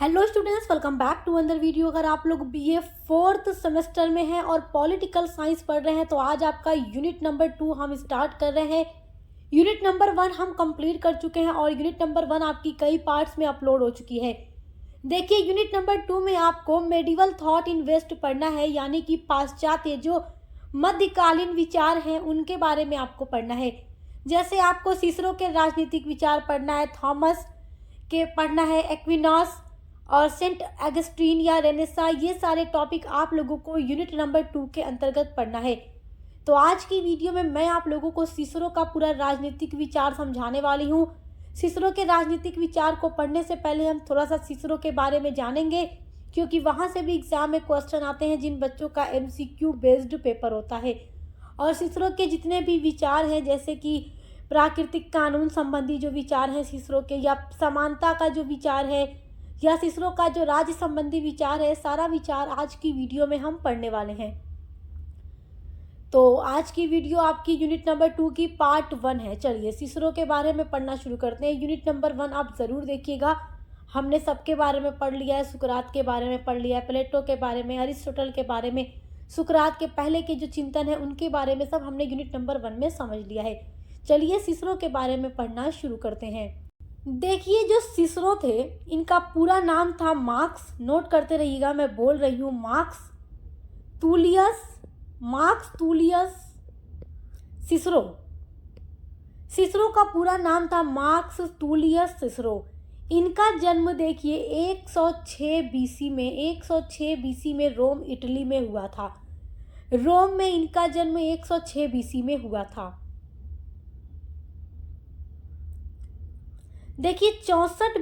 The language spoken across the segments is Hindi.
Hello students, welcome back to another video. अगर आप लोग बीए फोर्थ सेमेस्टर में हैं और पॉलिटिकल साइंस पढ़ रहे हैं तो आज आपका यूनिट नंबर 2 हम स्टार्ट कर रहे हैं। यूनिट नंबर 1 हम कंप्लीट कर चुके हैं और यूनिट नंबर 1 आपकी कई पार्ट्स में अपलोड हो चुकी है। देखिए, यूनिट नंबर 2 में आपको मेडिवल थॉट इन वेस्ट पढ़ना है, यानी कि पाश्चात्य जो मध्यकालीन विचार हैं उनके बारे में आपको पढ़ना है। जैसे आपको सिसरो के राजनीतिक विचार पढ़ना है, थॉमस के पढ़ना है, एक्विनॉस और सेंट एगस्टीन या रेनेसा, ये सारे टॉपिक आप लोगों को यूनिट नंबर 2 के अंतर्गत पढ़ना है। तो आज की वीडियो में मैं आप लोगों को सिसरो का पूरा राजनीतिक विचार समझाने वाली हूँ। सिसरो के राजनीतिक विचार को पढ़ने से पहले हम थोड़ा सा सिसरो के बारे में जानेंगे, क्योंकि वहाँ से भी एग्जाम में क्वेश्चन आते हैं जिन बच्चों का MCQ बेस्ड पेपर होता है। और सिसरो के जितने भी विचार हैं, जैसे कि प्राकृतिक कानून संबंधी जो विचार हैं सिसरो के, या समानता का जो विचार है, या सिसरो का जो राज्य संबंधी विचार है, सारा विचार आज की वीडियो में हम पढ़ने वाले हैं। तो आज की वीडियो आपकी यूनिट नंबर 2 की पार्ट 1 है। चलिए सिसरो के बारे में पढ़ना शुरू करते हैं। यूनिट नंबर 1 आप ज़रूर देखिएगा। हमने सबके बारे में पढ़ लिया है, सुकरात के बारे में पढ़ लिया है, प्लेटो के बारे में, अरिस्टोटल के बारे में, सुकरात के पहले के जो चिंतन है उनके बारे में सब हमने यूनिट नंबर 1 में समझ लिया है। चलिए सिसरो के बारे में पढ़ना शुरू करते हैं। देखिए, जो सिसरो थे इनका पूरा नाम था मार्क्स। नोट करते रहिएगा, मैं बोल रही हूँ मार्क्स तूलियस सिसरो। सिसरो का पूरा नाम था मार्क्स तूलियस सिसरो। इनका जन्म देखिए 106 बीसी में रोम इटली में हुआ था। रोम में इनका जन्म 106 बीसी में हुआ था। देखिए 64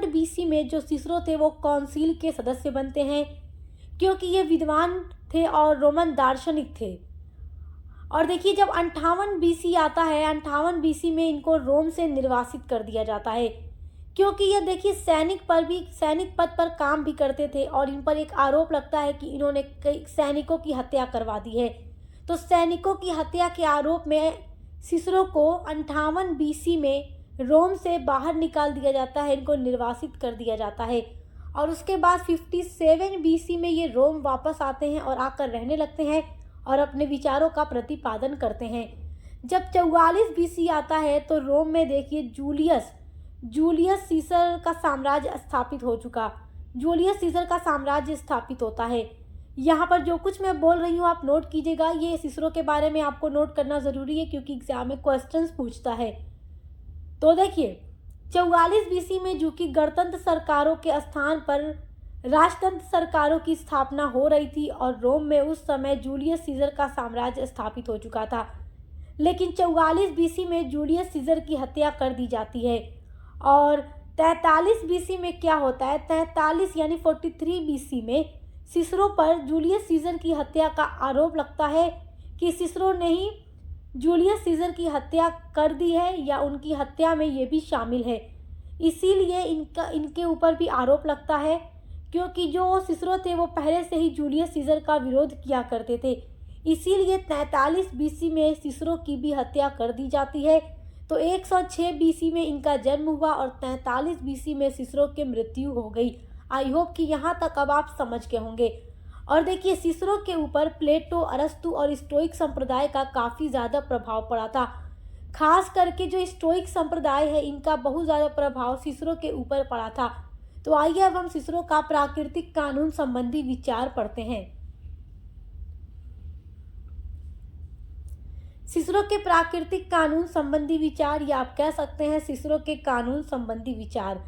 बीसी में जो सिसरो थे वो काउंसिल के सदस्य बनते हैं, क्योंकि ये विद्वान थे और रोमन दार्शनिक थे। और देखिए जब 58 बीसी आता है, 58 बीसी में इनको रोम से निर्वासित कर दिया जाता है, क्योंकि ये देखिए सैनिक पद पर काम भी करते थे और इन पर एक आरोप लगता है कि इन्होंने कई सैनिकों की हत्या करवा दी है। तो सैनिकों की हत्या के आरोप में सिसरो को 58 बीसी में रोम से बाहर निकाल दिया जाता है, इनको निर्वासित कर दिया जाता है। और उसके बाद 57 बीसी में ये रोम वापस आते हैं और आकर रहने लगते हैं और अपने विचारों का प्रतिपादन करते हैं। जब 44 बीसी आता है तो रोम में देखिए जूलियस सीसर का साम्राज्य स्थापित हो चुका। जूलियस सीसर का साम्राज्य स्थापित होता है। यहाँ पर जो कुछ मैं बोल रही हूँ आप नोट कीजिएगा। ये सिसरो के बारे में आपको नोट करना ज़रूरी है, क्योंकि एग्जाम में क्वेश्चंस पूछता है। तो देखिए 44 बीसी में जो कि गणतंत्र सरकारों के स्थान पर राजतंत्र सरकारों की स्थापना हो रही थी और रोम में उस समय जूलियस सीजर का साम्राज्य स्थापित हो चुका था। लेकिन 44 बीसी में जूलियस सीजर की हत्या कर दी जाती है। और 43 बीसी में क्या होता है, 43 यानी 43 बीसी में सिसरो पर जूलियस सीजर की हत्या का आरोप लगता है कि सिसरो ने ही जूलियस सीजर की हत्या कर दी है या उनकी हत्या में ये भी शामिल है। इसीलिए इनके ऊपर भी आरोप लगता है, क्योंकि जो सिसरो थे वो पहले से ही जूलियस सीजर का विरोध किया करते थे। इसीलिए 43 बीसी में सिसरो की भी हत्या कर दी जाती है। तो 106 बीसी में इनका जन्म हुआ और 43 बीसी में सिसरो की मृत्यु हो गई। आई होप कि यहाँ तक अब आप समझ गए होंगे। और देखिए सिसरो के ऊपर प्लेटो, अरस्तु और स्टोइक संप्रदाय का काफ़ी ज़्यादा प्रभाव पड़ा था। खास करके जो स्टोइक संप्रदाय है इनका बहुत ज़्यादा प्रभाव सिसरो के ऊपर पड़ा था। तो आइए अब हम सिसरो का प्राकृतिक कानून संबंधी विचार पढ़ते हैं। सिसरो के प्राकृतिक कानून संबंधी विचार, या आप कह सकते हैं सिसरो के कानून संबंधी विचार।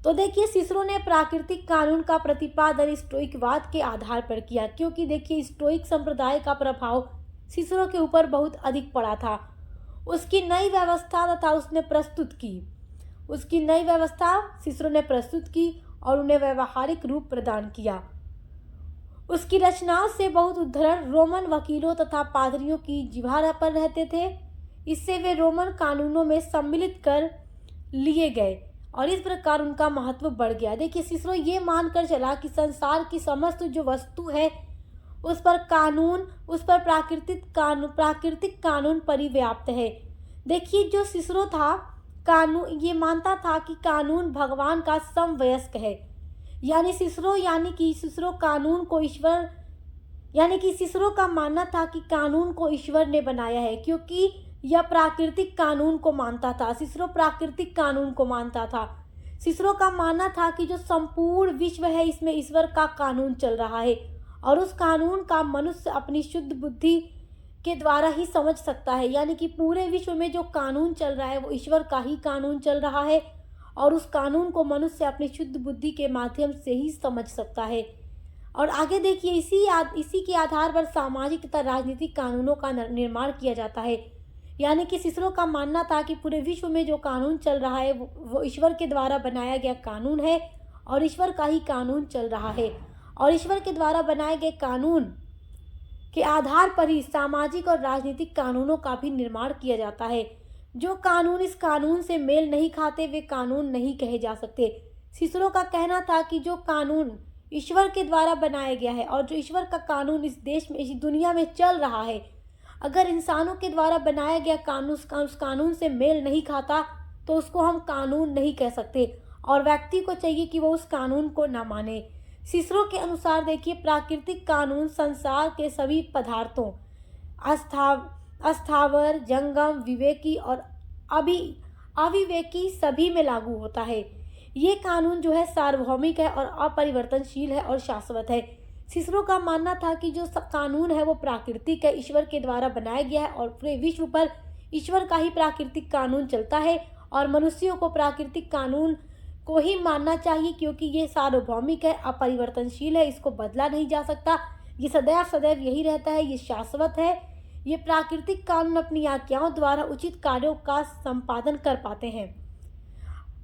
तो देखिए सिसरो ने प्राकृतिक कानून का प्रतिपादन स्टोइकवाद के आधार पर किया, क्योंकि देखिए स्टोइक संप्रदाय का प्रभाव सिसरो के ऊपर बहुत अधिक पड़ा था। उसकी नई व्यवस्था सिसरो ने प्रस्तुत की और उन्हें व्यवहारिक रूप प्रदान किया। उसकी रचनाओं से बहुत उद्धरण रोमन वकीलों तथा पादरियों की जिह्वा पर रहते थे। इससे वे रोमन कानूनों में सम्मिलित कर लिए गए और इस प्रकार उनका महत्व बढ़ गया। देखिए सिसरो ये मानकर चला कि संसार की समस्त जो वस्तु है उस पर प्राकृतिक कानून परिव्याप्त है। देखिए जो सिसरो था कानून भगवान का समवयस्क है। यानी कि सिसरो कानून को ईश्वर यानी कि सिसरो का मानना था कि कानून को ईश्वर ने बनाया है, क्योंकि यह प्राकृतिक कानून को मानता था। सिसरो प्राकृतिक कानून को मानता था। सिसरो का मानना था कि जो संपूर्ण विश्व है इसमें ईश्वर का कानून चल रहा है और उस कानून का मनुष्य अपनी शुद्ध बुद्धि के द्वारा ही समझ सकता है। यानी कि पूरे विश्व में जो कानून चल रहा है वो ईश्वर का ही कानून चल रहा है और उस कानून को मनुष्य अपनी शुद्ध बुद्धि के माध्यम से ही समझ सकता है। और आगे देखिए, इसी के आधार पर सामाजिक तथा राजनीतिक कानूनों का निर्माण किया जाता है। यानी कि सिसरो का मानना था कि पूरे विश्व में जो कानून चल रहा है वो ईश्वर के द्वारा बनाया गया कानून है और ईश्वर का ही कानून चल रहा है और ईश्वर के द्वारा बनाए गए कानून के आधार पर ही सामाजिक और राजनीतिक कानूनों का भी निर्माण किया जाता है। जो कानून इस कानून से मेल नहीं खाते वे कानून नहीं कहे जा सकते। सिसरो का कहना था कि जो कानून ईश्वर के द्वारा बनाया गया है और जो ईश्वर का कानून इस देश में, इस दुनिया में चल रहा है, अगर इंसानों के द्वारा बनाया गया कानून उस कानून से मेल नहीं खाता तो उसको हम कानून नहीं कह सकते और व्यक्ति को चाहिए कि वो उस कानून को ना माने। सिसरो के अनुसार देखिए, प्राकृतिक कानून संसार के सभी पदार्थों, अस्थावर, जंगम, विवेकी और अविवेकी सभी में लागू होता है। ये कानून जो है सार्वभौमिक है और अपरिवर्तनशील है और शाश्वत है। सिसरो का मानना था कि जो कानून है वो प्राकृतिक है, ईश्वर के द्वारा बनाया गया है और पूरे विश्व पर ईश्वर का ही प्राकृतिक कानून चलता है और मनुष्यों को प्राकृतिक कानून को ही मानना चाहिए, क्योंकि ये सार्वभौमिक है, अपरिवर्तनशील है, इसको बदला नहीं जा सकता, ये सदैव सदैव यही रहता है, ये शाश्वत है। ये प्राकृतिक कानून अपनी आज्ञाओं द्वारा उचित कार्यों का संपादन कर पाते हैं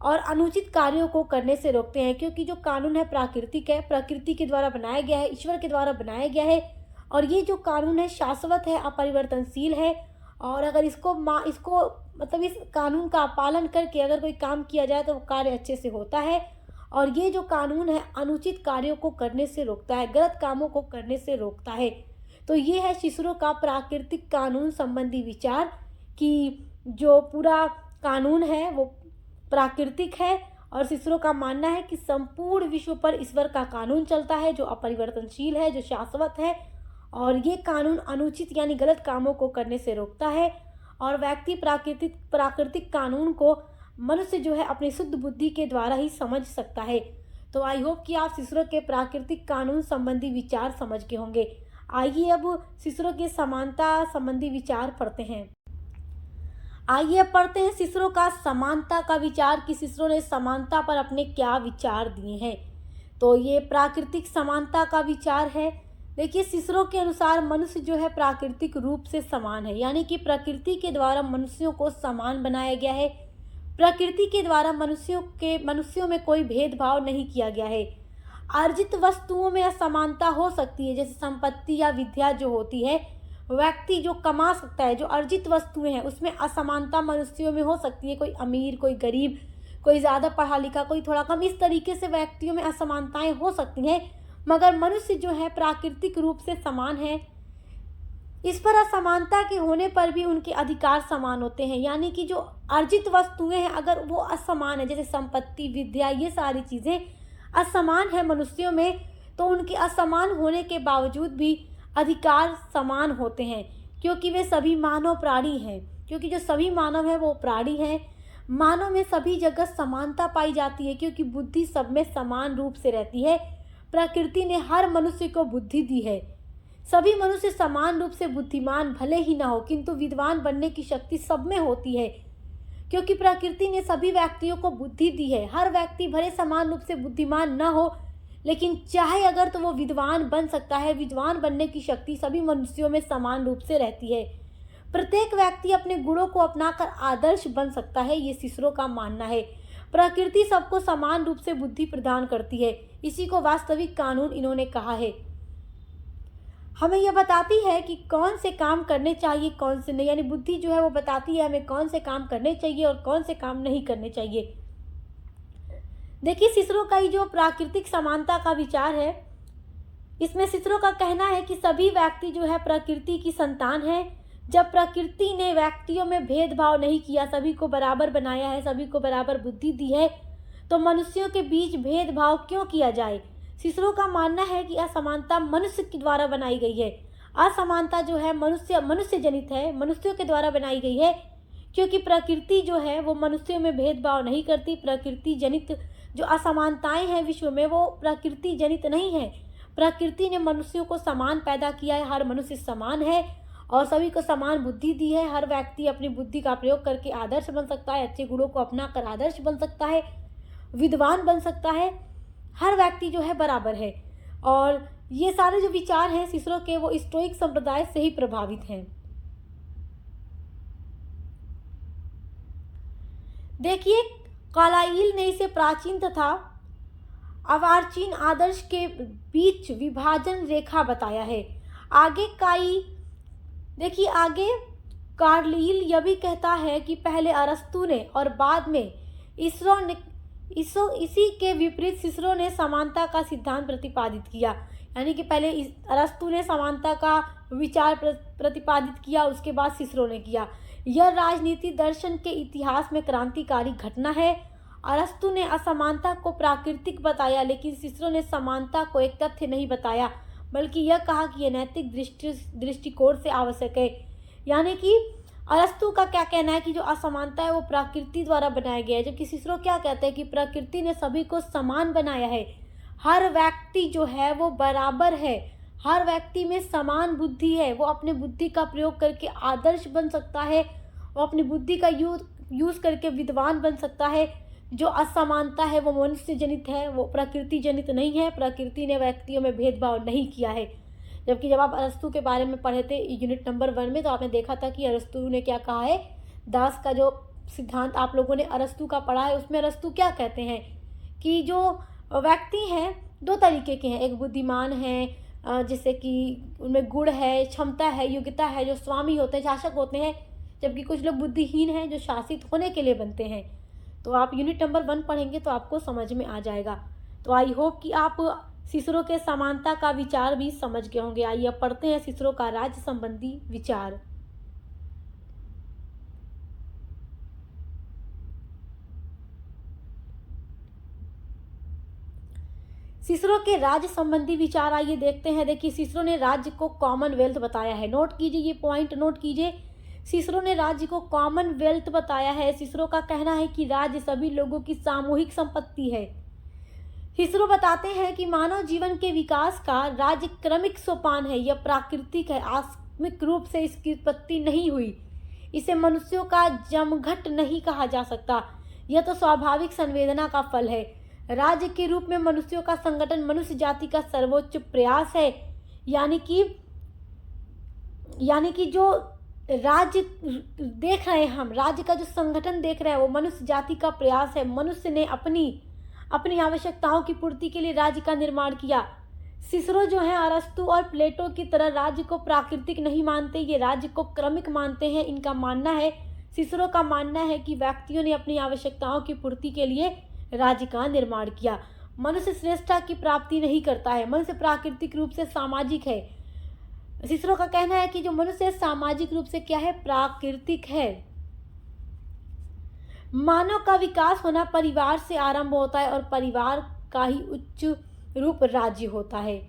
और अनुचित कार्यों को करने से रोकते हैं, क्योंकि जो कानून है प्राकृतिक है, प्रकृति के द्वारा बनाया गया है, ईश्वर के द्वारा बनाया गया है और ये जो कानून है शाश्वत है, अपरिवर्तनशील है और अगर इसको मतलब इस कानून का पालन करके अगर कोई काम किया जाए तो वो कार्य अच्छे से होता है और ये जो कानून है अनुचित कार्यों को करने से रोकता है, गलत कामों को करने से रोकता है। तो ये है सिसरो का प्राकृतिक कानून संबंधी विचार कि जो पूरा कानून है वो प्राकृतिक है और सिसरो का मानना है कि संपूर्ण विश्व पर ईश्वर का कानून चलता है जो अपरिवर्तनशील है, जो शाश्वत है और ये कानून अनुचित यानी गलत कामों को करने से रोकता है और व्यक्ति प्राकृतिक कानून को मनुष्य जो है अपनी शुद्ध बुद्धि के द्वारा ही समझ सकता है। तो आई होप कि आप सिसरो के प्राकृतिक कानून संबंधी विचार समझ गए होंगे। आइए अब सिसरो के समानता संबंधी विचार पढ़ते हैं। आइए अब पढ़ते हैं सिसरो का समानता का विचार कि सिसरो ने समानता पर अपने क्या विचार दिए हैं। तो ये प्राकृतिक समानता का विचार है। देखिए, सिसरो के अनुसार मनुष्य जो है प्राकृतिक रूप से समान है, यानी कि प्रकृति के द्वारा मनुष्यों को समान बनाया गया है। प्रकृति के द्वारा मनुष्यों में कोई भेदभाव नहीं किया गया है। अर्जित वस्तुओं में असमानता हो सकती है, जैसे संपत्ति या विद्या जो होती है, व्यक्ति जो कमा सकता है, जो अर्जित वस्तुएं हैं उसमें असमानता मनुष्यों में हो सकती है। कोई अमीर, कोई गरीब, कोई ज़्यादा पढ़ा लिखा, कोई थोड़ा कम, इस तरीके से व्यक्तियों में असमानताएं हो सकती हैं, मगर मनुष्य जो है प्राकृतिक रूप से समान है। इस पर असमानता के होने पर भी उनके अधिकार समान होते हैं, यानी कि जो अर्जित वस्तुएं हैं अगर वो असमान है, जैसे संपत्ति, विद्या, ये सारी चीज़ें असमान है मनुष्यों में, तो उनके असमान होने के बावजूद भी अधिकार समान होते हैं, क्योंकि वे सभी मानव प्राणी हैं। क्योंकि जो सभी मानव हैं वो प्राणी हैं। मानव में सभी जगह समानता पाई जाती है, क्योंकि बुद्धि सब में समान रूप से रहती है। प्रकृति ने हर मनुष्य को बुद्धि दी है। सभी मनुष्य समान रूप से बुद्धिमान भले ही ना हो, किंतु विद्वान बनने की शक्ति सब में होती है, क्योंकि प्रकृति ने सभी व्यक्तियों को बुद्धि दी है। हर व्यक्ति भले समान रूप से बुद्धिमान न हो, लेकिन चाहे अगर तो वो विद्वान बन सकता है। विद्वान बनने की शक्ति सभी मनुष्यों में समान रूप से रहती है। प्रत्येक व्यक्ति अपने गुणों को अपनाकर आदर्श बन सकता है, ये सिसरो का मानना है। प्रकृति सबको समान रूप से बुद्धि प्रदान करती है, इसी को वास्तविक कानून इन्होंने कहा है। हमें यह बताती है कि कौन से काम करने चाहिए, कौन से नहीं, यानी बुद्धि जो है वो बताती है हमें कौन से काम करने चाहिए और कौन से काम नहीं करने चाहिए। देखिए, सिसरो का ये जो प्राकृतिक समानता का विचार है, इसमें सिसरो का कहना है कि सभी व्यक्ति जो है प्रकृति की संतान है, जब प्रकृति ने व्यक्तियों में भेदभाव नहीं किया, सभी को बराबर बनाया है, सभी को बराबर बुद्धि दी है, तो मनुष्यों के बीच भेदभाव क्यों किया जाए। सिसरो का मानना है कि असमानता मनुष्य के द्वारा बनाई गई है। असमानता जो है मनुष्य जनित है, मनुष्यों के द्वारा बनाई गई है, क्योंकि प्रकृति जो है वो मनुष्यों में भेदभाव नहीं करती। प्रकृति जनित जो असमानताएं हैं विश्व में, वो प्रकृति जनित नहीं है। प्रकृति ने मनुष्यों को समान पैदा किया है, हर मनुष्य समान है और सभी को समान बुद्धि दी है। हर व्यक्ति अपनी बुद्धि का प्रयोग करके आदर्श बन सकता है, अच्छे गुणों को अपना कर आदर्श बन सकता है, विद्वान बन सकता है। हर व्यक्ति जो है बराबर है। और ये सारे जो विचार हैं सिसरो के, वो स्टोइक संप्रदाय से ही प्रभावित हैं। देखिए, कार्लाइल ने इसे प्राचीन तथा अर्वाचीन आदर्श के बीच विभाजन रेखा बताया है। आगे कार्लाइल यह भी कहता है कि पहले अरस्तु ने और बाद में इसी के विपरीत सिसरो ने समानता का सिद्धांत प्रतिपादित किया। यानी कि पहले अरस्तु ने समानता का विचार प्रतिपादित किया, उसके बाद सिसरो ने किया। यह राजनीति दर्शन के इतिहास में क्रांतिकारी घटना है। अरस्तु ने असमानता को प्राकृतिक बताया, लेकिन सिसरो ने समानता को एक तथ्य नहीं बताया, बल्कि यह कहा कि यह नैतिक दृष्टिकोण से आवश्यक है। यानी कि अरस्तु का क्या कहना है कि जो असमानता है वो प्रकृति द्वारा बनाया गया है, जबकि सिसरो क्या कहते हैं कि प्रकृति ने सभी को समान बनाया है। हर व्यक्ति जो है वो बराबर है, हर व्यक्ति में समान बुद्धि है, वो अपने बुद्धि का प्रयोग करके आदर्श बन सकता है, वो अपनी बुद्धि का यूज करके विद्वान बन सकता है। जो असमानता है वो मनुष्य जनित है, वो प्रकृति जनित नहीं है। प्रकृति ने व्यक्तियों में भेदभाव नहीं किया है। जबकि जब आप अरस्तु के बारे में पढ़े थे यूनिट नंबर 1 में, तो आपने देखा था कि अरस्तु ने क्या कहा है। दास का जो सिद्धांत आप लोगों ने अरस्तु का पढ़ा है, उसमें अरस्तु क्या कहते हैं कि जो व्यक्ति हैं दो तरीके के हैं। एक बुद्धिमान है, जिससे कि उनमें गुण है, क्षमता है, योग्यता है, जो स्वामी होते हैं, शासक होते हैं, जबकि कुछ लोग बुद्धिहीन हैं जो शासित होने के लिए बनते हैं। तो आप यूनिट नंबर 1 पढ़ेंगे तो आपको समझ में आ जाएगा। तो आई होप कि आप सिसरो के समानता का विचार भी समझ गए होंगे। आइए अब पढ़ते हैं सिसरो का राज्य संबंधी विचार। सिसरो के राज्य संबंधी विचार आइए देखते हैं। देखिए, सिसरो ने राज्य को कॉमनवेल्थ बताया है। नोट कीजिए, ये पॉइंट नोट कीजिए। सिसरो ने राज्य को कॉमनवेल्थ बताया है। सिसरो का कहना है कि राज्य सभी लोगों की सामूहिक संपत्ति है। सिसरो बताते हैं कि मानव जीवन के विकास का राज्य क्रमिक सोपान है। यह प्राकृतिक है, आकस्मिक रूप से इसकी उत्पत्ति नहीं हुई। इसे मनुष्यों का जमघट नहीं कहा जा सकता, यह तो स्वाभाविक संवेदना का फल है। राज्य के रूप में मनुष्यों का संगठन मनुष्य जाति का सर्वोच्च प्रयास है। यानी कि जो राज्य देख रहे हैं हम, राज्य का जो संगठन देख रहे हैं, वो मनुष्य जाति का प्रयास है। मनुष्य ने अपनी आवश्यकताओं की पूर्ति के लिए राज्य का निर्माण किया। सिसरो जो है अरस्तु और प्लेटो की तरह राज्य को प्राकृतिक नहीं मानते, ये राज्य को क्रमिक मानते हैं। इनका मानना है, सिसरो का मानना है कि व्यक्तियों ने अपनी आवश्यकताओं की पूर्ति के लिए राज्य का निर्माण किया। मनुष्य श्रेष्ठता की प्राप्ति नहीं करता है, मनुष्य प्राकृतिक रूप से सामाजिक है। सिसरो का कहना है कि जो मनुष्य सामाजिक रूप से क्या है, प्राकृतिक है। मानव का विकास होना परिवार से आरंभ होता है और परिवार का ही उच्च रूप राज्य होता है।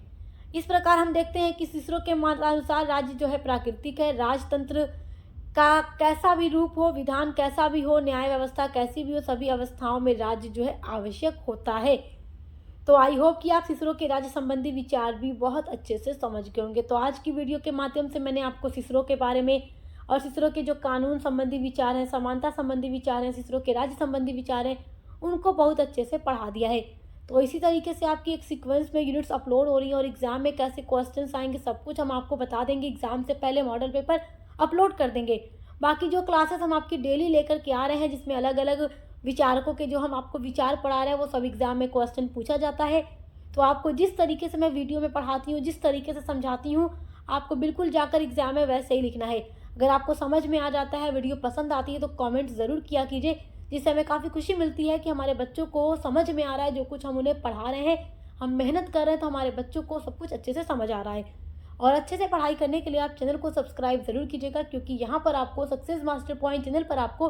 इस प्रकार हम देखते हैं कि सिसरो के अनुसार राज्य जो है प्राकृतिक है। राजतंत्र का कैसा भी रूप हो, विधान कैसा भी हो, न्याय व्यवस्था कैसी भी हो, सभी अवस्थाओं में राज्य जो है आवश्यक होता है। तो आई होप कि आप सिसरो के राज्य संबंधी विचार भी बहुत अच्छे से समझ गए होंगे। तो आज की वीडियो के माध्यम से मैंने आपको सिसरो के बारे में और सिसरो के जो कानून संबंधी विचार हैं, समानता संबंधी विचार हैं, सिसरो के राज्य संबंधी विचार हैं, उनको बहुत अच्छे से पढ़ा दिया है। तो इसी तरीके से आपकी एक सीक्वेंस में यूनिट्स अपलोड हो रही है और एग्जाम में कैसे क्वेश्चंस आएंगे सब कुछ हम आपको बता देंगे। एग्जाम से पहले मॉडल पेपर अपलोड कर देंगे। बाकी जो क्लासेस हम आपकी डेली लेकर के आ रहे हैं, जिसमें अलग अलग विचारकों के जो हम आपको विचार पढ़ा रहे हैं, वो सब एग्जाम में क्वेश्चन पूछा जाता है। तो आपको जिस तरीके से मैं वीडियो में पढ़ाती हूँ, जिस तरीके से समझाती हूँ, आपको बिल्कुल जाकर एग्जाम में वैसे ही लिखना है। अगर आपको समझ में आ जाता है, वीडियो पसंद आती है, तो कमेंट ज़रूर किया कीजिए, जिससे हमें काफ़ी खुशी मिलती है कि हमारे बच्चों को समझ में आ रहा है जो कुछ हम उन्हें पढ़ा रहे हैं। हम मेहनत कर रहे हैं तो हमारे बच्चों को सब कुछ अच्छे से समझ आ रहा है। और अच्छे से पढ़ाई करने के लिए आप चैनल को सब्सक्राइब ज़रूर कीजिएगा, क्योंकि यहाँ पर आपको सक्सेस मास्टर पॉइंट चैनल पर आपको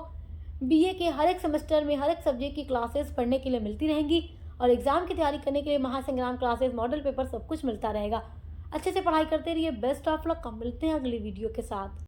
बीए के हर एक सेमेस्टर में हर एक सब्जेक्ट की क्लासेस पढ़ने के लिए मिलती रहेंगी और एग्जाम की तैयारी करने के लिए महासंग्राम क्लासेस, मॉडल पेपर सब कुछ मिलता रहेगा। अच्छे से पढ़ाई करते रहिए। Best of luck. मिलते हैं अगली वीडियो के साथ।